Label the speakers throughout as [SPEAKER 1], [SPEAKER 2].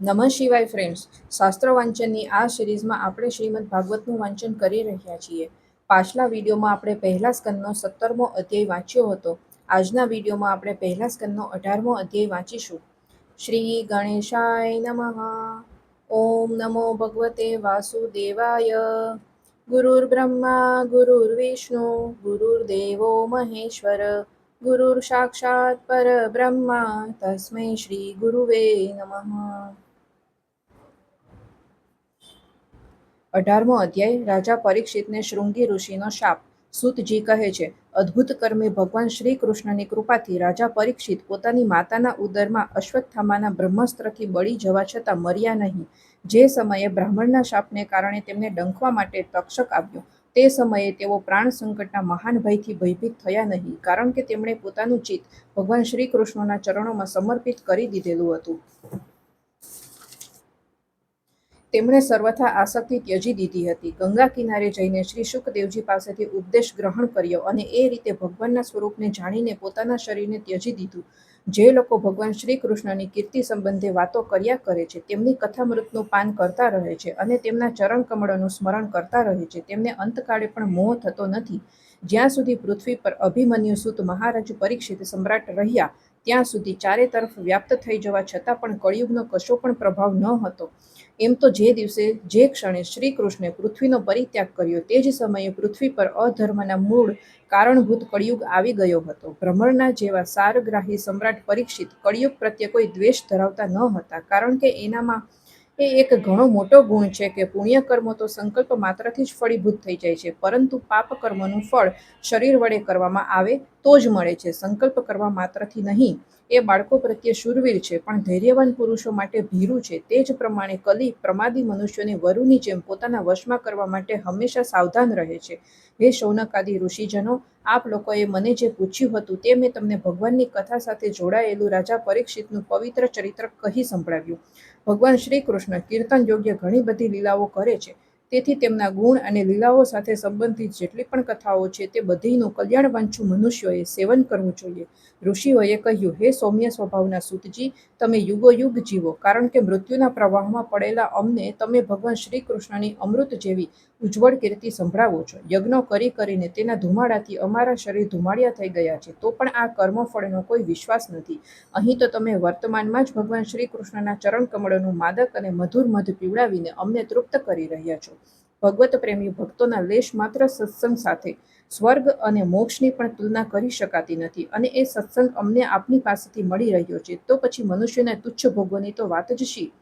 [SPEAKER 1] નમઃ શિવાય ફ્રેન્ડ્સ. શાસ્ત્ર વાંચનની આ સિરીઝમાં આપણે શ્રીમદ ભાગવતનું વાંચન કરી રહ્યા છીએ. પાછલા વિડીયોમાં આપણે પહેલા સ્કંદનો 17મો અધ્યાય વાંચ્યો હતો. આજના વિડીયોમાં આપણે પહેલા સ્કંદનો 18મો અધ્યાય વાંચીશું. શ્રી ગણેશાય નમઃ. ઓમ નમો ભગવતે વાસુદેવાય. ગુરુર્બ્રહ્મા ગુરુર્વિષ્ણુ ગુરુર્દેવો મહેશ્વર ગુરુર સાક્ષાત પરબ્રહ્મા તસ્મૈ શ્રી ગુરુવે નમઃ. 18મો અધ્યાય. રાજા પરીક્ષિતને શૃંગી ઋષિનો શાપ. સૂતજી કહે છે, અદ્ભુત કર્મે ભગવાન શ્રી કૃષ્ણની કૃપાથી રાજા પરીક્ષિત પોતાની માતાના ઉદરમાં અશ્વત્થામાના બ્રહ્માસ્ત્રથી બળી જવા છતાં મર્યા નહીં. જે સમયે બ્રાહ્મણના શાપને કારણે તેમને ડંખવા માટે તક્ષક આવ્યો, તે સમયે તેઓ પ્રાણ સંકટના મહાન ભયથી ભયભીત થયા નહીં, કારણ કે તેમણે પોતાનું ચિત્ત ભગવાન શ્રી કૃષ્ણના ચરણોમાં સમર્પિત કરી દીધેલું હતું. તેમણે સર્વથા આસક્તિ ત્યજી દીધી હતી. ગંગા કિનારે જઈને શ્રી શુકદેવજી પાસેથી ઉપદેશ ગ્રહણ કર્યો અને એ રીતે ભગવાનના સ્વરૂપને જાણીને પોતાના શરીરને ત્યજી દીધું. જે લોકો ભગવાન શ્રી કૃષ્ણની કીર્તિ સંબંધે વાતો કર્યા કરે છે, તેમની કથામૃતનું પાન કરતા રહે છે અને તેમના ચરણ કમળોનું સ્મરણ કરતા રહે છે, તેમને અંતકાળે પણ મોહ થતો નથી. જ્યાં સુધી પૃથ્વી પર અભિમન્યુ સુત મહારાજ પરીક્ષિત સમ્રાટ રહ્યા, ત્યાં સુધી ચારે તરફ વ્યાપ્ત થઈ જવા છતાં પણ કળિયુગનો કશો પણ પ્રભાવ ન હતો. એમ તો જે દિવસે જે ક્ષણે શ્રી કૃષ્ણે પૃથ્વીનો પરિત્યાગ કર્યો, તે જ સમયે પૃથ્વી પર અધર્મના મૂળ કારણભૂત કળિયુગ આવી ગયો હતો. ભ્રમરના જેવા સારગ્રાહી સમ્રાટ પરીક્ષિત કળિયુગ પ્રત્યે કોઈ દ્વેષ ધરાવતા ન હતા, કારણ કે એનામાં એ એક ઘણો મોટો ગુણ છે કે પુણ્ય કર્મો તો સંકલ્પ માત્રથી જ ફળીભૂત થઈ જાય છે, પરંતુ પાપ કર્મોનું ફળ શરીર વડે કરવામાં આવે તો જ મળે છે, સંકલ્પ કરવા માત્રથી નહીં. એ બાળકો પ્રત્યે શૂરવીર છે, પણ ધૈર્યવાન પુરુષો માટે ભીરુ છે. તે જ પ્રમાણે કલી પ્રમાદી મનુષ્યોને વરુની જેમ પોતાના વશમાં કરવા માટે હંમેશા સાવધાન રહે છે. હે શૌનકાદિ ઋષિજનો, આપ લોકોએ મને જે પૂછ્યું હતું તે મેં તમને ભગવાનની કથા સાથે જોડાયેલું રાજા પરીક્ષિતનું પવિત્ર ચરિત્ર કહી સંભળાવ્યું. ભગવાન શ્રી કૃષ્ણ કીર્તન યોગ્ય ઘણી બધી લીલાઓ કરે છે, તેથી તેમના ગુણ અને લીલાઓ સાથે સંબંધિત જેટલી પણ કથાઓ છે તે બધીનું કલ્યાણવાંછુ મનુષ્યોએ સેવન કરવું જોઈએ. ઋષિઓએ કહ્યું, હે સૌમ્ય સ્વભાવના સૂતજી, તમે યુગોયુગ જીવો, કારણ કે મૃત્યુના પ્રવાહમાં પડેલા અમને તમે ભગવાન શ્રી કૃષ્ણની અમૃત જેવી ઉજ્જવળ કીર્તિ સંભળાવો છો. યજ્ઞો કરી કરીને તેના ધુમાડાથી અમારા શરીર ધુમાડિયા થઈ ગયા છે, તો પણ આ કર્મફળનો કોઈ વિશ્વાસ નથી. અહીં તો તમે વર્તમાનમાં જ ભગવાન શ્રી કૃષ્ણના ચરણ કમળોનું માદક અને મધુર મધ પીવડાવીને અમને તૃપ્ત કરી રહ્યા છો. ભગવત પ્રેમી ભક્તોના લેશ માત્ર સત્સંગ સાથે સ્વર્ગ અને મોક્ષની પણ તુલના કરી શકાતી નથી, અને એ સત્સંગ અમને આપની પાસેથી મળી રહ્યો છે, તો પછી મનુષ્યના તુચ્છ ભોગોની તો વાત જ શી?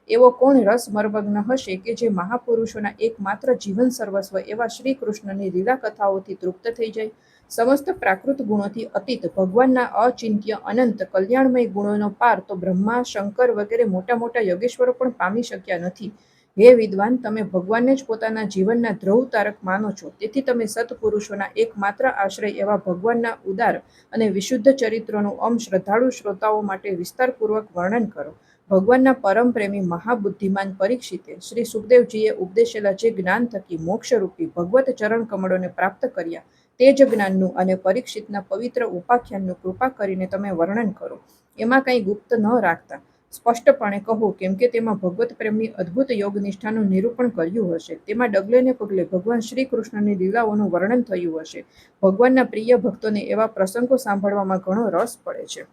[SPEAKER 1] એવો કોણ રસ મરમગ્ન હશે કે જે મહાપુરુષોના એકમાત્ર જીવન સર્વસ્વ એવા શ્રી કૃષ્ણની લીલા કથાઓથી તૃપ્ત થઈ જાય? સમસ્ત પ્રાકૃત ગુણોથી અતીત ભગવાનના અચિંત્ય અનંત કલ્યાણમય ગુણોનો પાર તો બ્રહ્મા, શંકર વગેરે મોટા મોટા યોગેશ્વરો પણ પામી શક્યા નથી. હે વિદ્વાન, તમે ભગવાનને જ પોતાના જીવનના ધ્રુવ તારક માનો છો, તેથી તમે સત્પુરુષોના એકમાત્ર આશ્રય એવા ભગવાનના ઉદાર અને વિશુદ્ધ ચરિત્રોનું શ્રદ્ધાળુ શ્રોતાઓ માટે વિસ્તારપૂર્વક વર્ણન કરો. ભગવાનના પરમ પ્રેમી મહાબુદ્ધિમાન પરીક્ષિતે શ્રી સુખદેવજીએ ઉપદેશેલા જે જ્ઞાન થકી મોક્ષરૂપી ભગવત ચરણ કમળોને પ્રાપ્ત કર્યા, તે જ જ્ઞાનનું અને પરીક્ષિતના પવિત્ર ઉપાખ્યાનનું કૃપા કરીને તમે વર્ણન કરો. એમાં કંઈ ગુપ્ત ન રાખતા સ્પષ્ટપણે કહો, કેમ કે તેમાં ભગવત પ્રેમની અદ્ભુત યોગ નિષ્ઠાનું નિરૂપણ કર્યું હશે. તેમાં ડગલે ને પગલે ભગવાન શ્રી કૃષ્ણની લીલાઓનું વર્ણન થયું હશે. ભગવાનના પ્રિય ભક્તોને એવા પ્રસંગો સાંભળવામાં ઘણો રસ પડે છે.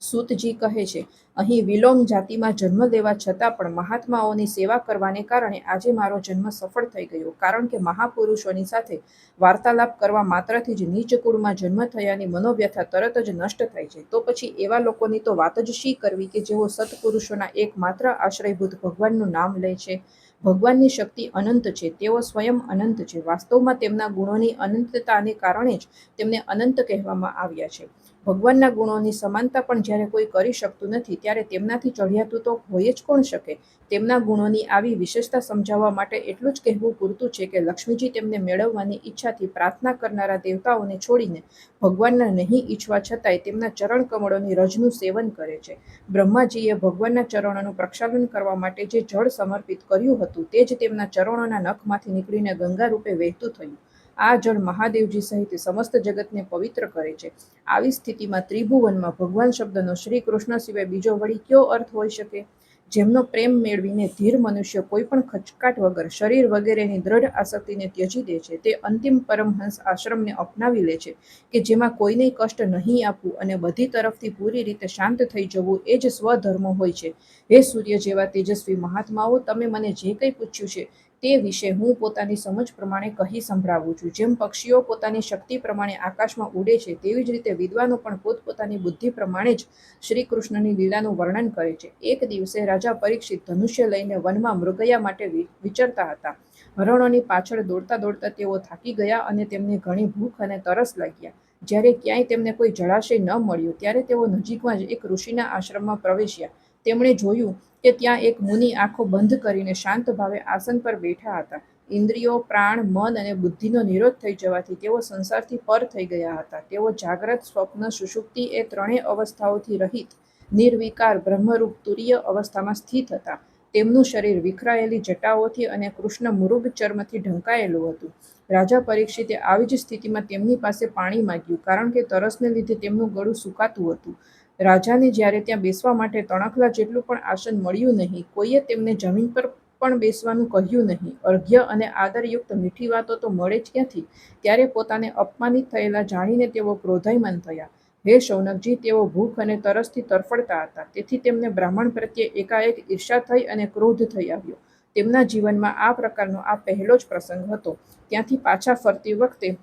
[SPEAKER 1] સૂતજી કહે છે, અહીં વિલોમ જાતિમાં જન્મ લેવા છતાં પણ મહાત્માઓની સેવા કરવાને કારણે આજે મારો જન્મ સફળ થઈ ગયો, કારણ કે મહાપુરુષોની સાથે વાર્તાલાપ કરવા માત્રથી જ નીચ કુળમાં જન્મ થયાની મનોવ્યથા તરત જ નષ્ટ થાય છે. તો પછી એવા લોકોની તો વાત જ શી કરવી કે જેઓ સત્પુરુષોના એકમાત્ર આશ્રયભૂત ભગવાનનું નામ લે છે. ભગવાનની શક્તિ અનંત છે, તેઓ સ્વયં અનંત છે. વાસ્તવમાં તેમના ગુણોની અનંતતાને કારણે જ તેમને અનંત કહેવામાં આવ્યા છે. ભગવાનના ગુણોની સમાનતા પણ જ્યારે કોઈ કરી શકતું નથી, ત્યારે તેમનાથી ચઢિયાતું તો હોઈ જ કોણ શકે? તેમના ગુણોની આવી વિશેષતા સમજાવવા માટે એટલું જ કહેવું પૂરતું છે કે લક્ષ્મીજી તેમને મેળવવાની ઈચ્છાથી પ્રાર્થના કરનારા દેવતાઓને છોડીને ભગવાનના નહીં ઈચ્છવા છતાંય તેમના ચરણ કમળોની રજનું સેવન કરે છે. બ્રહ્માજીએ ભગવાનના ચરણોનું પ્રક્ષાલન કરવા માટે જે જળ સમર્પિત કર્યું હતું, તે જ તેમના ચરણોના નખમાંથી નીકળીને ગંગા રૂપે વહેતું થયું. આ જળ મહાદેવજી સહિત સમસ્ત જગતને પવિત્ર કરે છે. આવી સ્થિતિમાં ત્રિભુવનમાં ભગવાન શબ્દનો શ્રી કૃષ્ણ સિવાય બીજો વળી કયો અર્થ હોઈ શકે? જેમનો પ્રેમ મેળવીને ધીર મનુષ્ય કોઈ પણ ખચકાટ વગર શરીર વગેરેની દ્રઢ આસક્તિને ત્યજી દે છે, તે અંતિમ પરમહંસ આશ્રમને અપનાવી લે છે કે જેમાં કોઈને કષ્ટ નહીં આપવું અને બધી તરફથી પૂરી રીતે શાંત થઈ જવું એ જ સ્વધર્મ હોય છે. હે સૂર્ય જેવા તેજસ્વી મહાત્માઓ, તમે મને જે કંઈ પૂછ્યું છે તે વિશે હું પોતાની સમજ પ્રમાણે કહી સંભળાવું છું. જેમ પક્ષીઓ પોતાની શક્તિ પ્રમાણે આકાશમાં ઉડે છે, તેવી જ રીતે વિદ્વાનો પણ પોતપોતાની બુદ્ધિ પ્રમાણે જ શ્રી કૃષ્ણની લીલાનું વર્ણન કરે છે. એક દિવસે રાજા પરીક્ષિત ધનુષ્ય લઈને વનમાં મૃગયા માટે વિચરતા હતા. હરણોની પાછળ દોડતા દોડતા તેઓ થાકી ગયા અને તેમને ઘણી ભૂખ અને તરસ લાગ્યા. જ્યારે ક્યાંય તેમને કોઈ જળાશય ન મળ્યું ત્યારે તેઓ નજીકમાં જ એક ઋષિના આશ્રમમાં પ્રવેશ્યા. તેમણે જોયું કે ત્યાં એક મુનિ આંખો બંધ કરીને શાંત ભાવે આસન પર બેઠા હતા. ઇન્દ્રિયો, પ્રાણ, મન અને બુદ્ધિનો નિરોધ થઈ જવાથી તેઓ સંસારથી પર થઈ ગયા હતા. તેઓ જાગ્રત, સ્વપ્ન, સુષુપ્તિ એ ત્રણેય અવસ્થાઓથી રહિત નિર્વિકાર બ્રહ્મરૂપ તુરીય અવસ્થામાં સ્થિત હતા. તેમનું શરીર વિખરાયેલી જટાઓથી અને કૃષ્ણ મૃગ ચર્મથી ઢંકાયેલું હતું. રાજા પરીક્ષિતે આવી જ સ્થિતિમાં તેમની પાસે પાણી માંગ્યું, કારણ કે તરસને લીધે તેમનું ગળું સુકાતું હતું. રાજાને જ્યારે ત્યાં બેસવા માટે તણખલા જેટલું પણ આસન મળ્યું નહીં. કોઈએ તેમને જમીન પર પણ બેસવાનું કહ્યું નહીં. અર્ઘ્ય અને આદરયુક્ત મીઠી વાતો તો મળે જ ક્યાંથી? ત્યારે પોતાને અપમાનિત થયેલા જાણીને તેઓ ક્રોધાયમાન થયા. હે શૌનકજી, તેઓ ભૂખ અને તરસથી તરફડતા હતા. તેથી તેમને બ્રાહ્મણ પ્રત્યે એકાએક ઈર્ષા થઈ અને ક્રોધ થઈ આવ્યો. તેમના જીવનમાં આ પ્રકારનો આ પહેલો જ પ્રસંગ હતો. ત્યાંથી પાછા ફરતી વખતે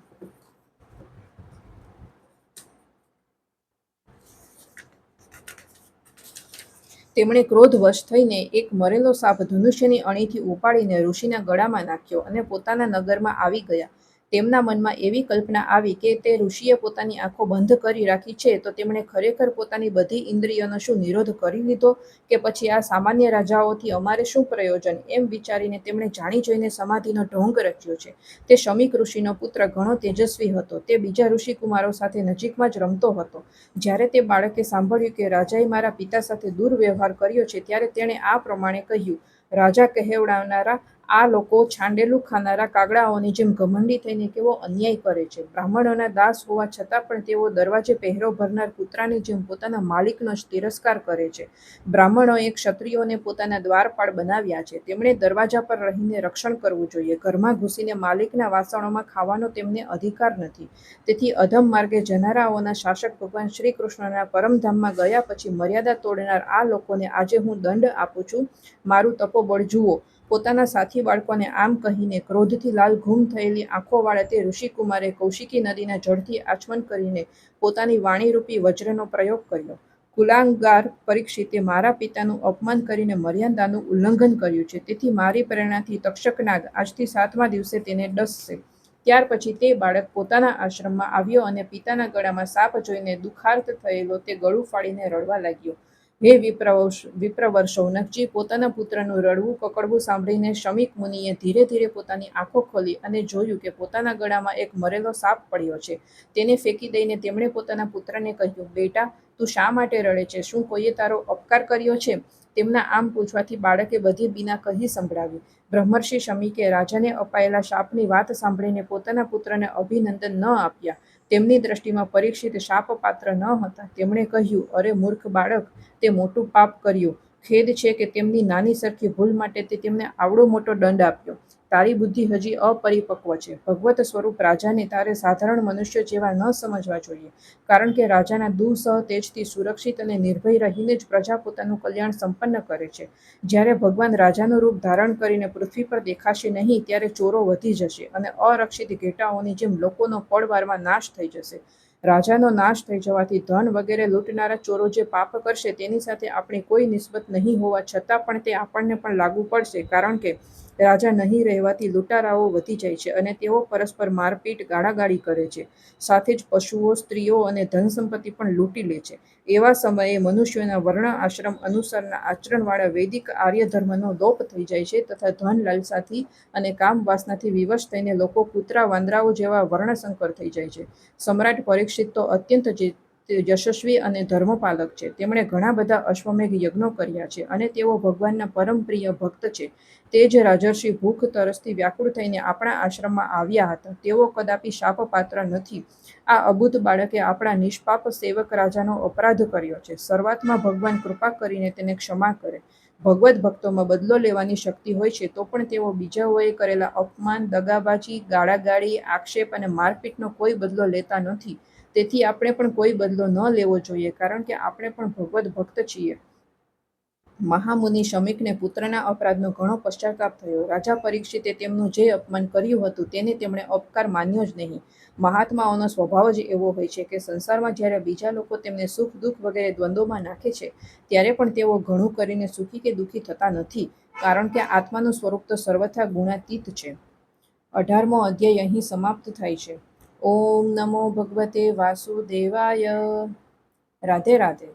[SPEAKER 1] તેમણે ક્રોધવશ થઈને એક મરેલો સાપ ધનુષ્યની અણીથી ઉપાડીને ઋષિના ગળામાં નાખ્યો અને પોતાના નગરમાં આવી ગયા. તેમના મનમાં એવી કલ્પના આવી કે તે ઋષિએ પોતાની આંખો બંધ કરી રાખી છે, તો તેમણે ખરેખર પોતાની બધી ઇન્દ્રિયોનો શું નિરોધ કરી લીધો કે પછી આ સામાન્ય રાજાઓથી અમારે શું પ્રયોજન? એમ વિચારીને તેમણે જાણી જોઈને સમાધિનો ઢોંગ રચ્યો છે. તે શમીક ઋષિનો પુત્ર ઘણો તેજસ્વી હતો. તે બીજા ઋષિકુમારો સાથે નજીકમાં જ રમતો હતો. જ્યારે તે બાળકે સાંભળ્યું કે રાજાએ મારા પિતા સાથે દુર્વ્યવહાર કર્યો છે, ત્યારે તેણે આ પ્રમાણે કહ્યું: રાજા કહેવડાવનારા આ લોકો છાંડેલું ખાનારા કાગડાઓની જેમ ઘમંડી થઈને કેવો અન્યાય કરે છે. બ્રાહ્મણોના દાસ હોવા છતાં પણ તેઓ દરવાજે પહેરો ભરનાર કૂતરાની જેમ પોતાના માલિકનો જ તિરસ્કાર કરે છે. બ્રાહ્મણોએ ક્ષત્રિયોને પોતાના દ્વારપાળ બનાવ્યા છે. તેમણે દરવાજા પર રહીને રક્ષણ કરવું જોઈએ. ઘરમાં ઘૂસીને માલિકના વાસણોમાં ખાવાનો તેમને અધિકાર નથી. તેથી અધમ માર્ગે જનારાઓના શાસક ભગવાન શ્રી કૃષ્ણના પરમધામમાં ગયા પછી મર્યાદા તોડનાર આ લોકોને આજે હું દંડ આપું છું. મારું તપોબળ જુઓ. પોતાના સાથી બાળકોને આમ કહીને ક્રોધથી લાલ ઘૂમ થયેલી આંખોવાળા તે ઋષિકુમારે કૌશિકી નદીના જળથી આચમન કરીને પોતાની વાણીરૂપી વજ્રનો પ્રયોગ કર્યો. કુલાંગાર પરીક્ષિતે મારા પિતાનું અપમાન કરીને મર્યાદાનું ઉલ્લંઘન કર્યું છે. તેથી મારી પ્રેરણાથી તક્ષકનાગ આજથી 7મા દિવસે તેને ડસશે. ત્યાર પછી તે બાળક પોતાના આશ્રમમાં આવ્યો અને પિતાના ગળામાં સાપ જોઈને દુઃખાર્ત થયેલો તે ગળું ફાડીને રડવા લાગ્યો. હે વિપ્રવર શૌનકજી, પોતાના પુત્રનું રડવું કકડવું સાંભળીને શમીક મુનિએ ધીરે ધીરે પોતાની આંખો ખોલી અને જોયું કે પોતાના ગળામાં એક મરેલો સાપ પડ્યો છે. તેને ફેંકી દઈને તેમણે પોતાના પુત્રને કહ્યું: બેટા, તું શા માટે રડે છે? શું કોઈએ તારો અપકાર કર્યો છે? તેમના આમ પૂછવાથી બાળકે બધી બીના કહી સંભળાવી. બ્રહ્મર્ષિ શમીકે રાજાને અપાયેલા શાપની વાત સાંભળીને પોતાના પુત્રને અભિનંદન ન આપ્યા. તેમની દ્રષ્ટિમાં પરીક્ષિત શાપપાત્ર ન હતા. તેમણે કહ્યું: અરે મૂર્ખ બાળક, તે મોટું પાપ કર્યું. ખેદ છે કે તેમની નાની સરખી ભૂલ માટે તે તેમને આવડો મોટો દંડ આપ્યો. તારી બુદ્ધિ હજી અપરિપક્વ છે. ભગવત સ્વરૂપ રાજાને તારે સાધારણ મનુષ્ય જેવા ન સમજવા જોઈએ, કારણ કે રાજાના દુઃસહ તેજથી સુરક્ષિત અને નિર્ભય રહીને જ પ્રજા પોતાનું કલ્યાણ સંપન્ન કરે છે. જ્યારે ભગવાન રાજાનું રૂપ ધારણ કરીને પૃથ્વી પર દેખાશે નહીં, ત્યારે ચોરો વધી જશે અને અરક્ષિત ઘેટાઓની જેમ લોકોનો પળવારમાં નાશ થઈ જશે. રાજાનો નાશ થઈ જવાથી ધન વગેરે લૂંટનારા ચોરો જે પાપ કરશે તેની સાથે આપણી કોઈ નિસ્બત નહીં હોવા છતાં પણ તે આપણને પણ લાગુ પડશે, કારણ કે રાજા નહીં રહેવાથી લૂંટારાઓ વધી જાય છે અને તેઓ પરસ્પર મારપીટ, ગાળાગાળી કરે છે. સાથે જ પશુઓ, સ્ત્રીઓ અને ધન સંપત્તિ પણ લૂંટી લે છે. એવા સમયે મનુષ્યોના વર્ણ આશ્રમ અનુસારના આચરણવાળા વૈદિક આર્ય ધર્મનો લોપ થઈ જાય છે તથા ધન લાલસાથી અને કામ વાસનાથી વિવશ થઈને લોકો કૂતરા વાંદરાઓ જેવા વર્ણસંકર થઈ જાય છે. સમ્રાટ પરીક્ષિત તો અત્યંત તે યશસ્વી અને ધર્મપાલક છે. તેમણે ઘણા બધા અશ્વમેઘ યજ્ઞો કર્યા છે અને તેઓ ભગવાનના પરમ પ્રિય ભક્ત છે. તે જ રાજર્ષિ ભૂખ તરસથી વ્યાકુળ થઈને આપણા આશ્રમમાં આવ્યા હતા. તેઓ કદાપી શાપપાત્ર નથી. આ અબૂત બાળકે આપણા નિષ્પાપ સેવક રાજાનો અપરાધ કર્યો છે. શરૂઆતમાં ભગવાન કૃપા કરીને તેને ક્ષમા કરે. ભગવદ્ ભક્તોમાં બદલો લેવાની શક્તિ હોય છે, તો પણ તેઓ બીજાઓએ કરેલા અપમાન, દગાબાજી, ગાળાગાળી, આક્ષેપ અને મારપીટનો કોઈ બદલો લેતા નથી. તેથી આપણે પણ કોઈ બદલો ન લેવો જોઈએ, કારણ કે આપણે પણ ભગવદ્ ભક્ત છીએ. મહામુનિ શમીકને પુત્રના અપરાધનો ઘણો પશ્ચાતાપ થયો. રાજા પરીક્ષિતે તેમનું જે અપમાન કર્યું હતું તેને તેમણે અપકાર માન્યો જ નહીં. મહાત્માઓનો સ્વભાવ જ એવો હોય છે કે સંસારમાં જ્યારે બીજા લોકો તેમને સુખ દુઃખ વગેરે દ્વંદ્વમાં નાખે છે, ત્યારે પણ તેઓ ઘણું કરીને સુખી કે દુઃખી થતા નથી, કારણ કે આત્માનું સ્વરૂપ તો સર્વથા ગુણાતીત છે. 18મો અધ્યાય અહીં સમાપ્ત થાય છે. ઓમ નમો ભગવતે વાસુદેવાય. રાધે રાધે.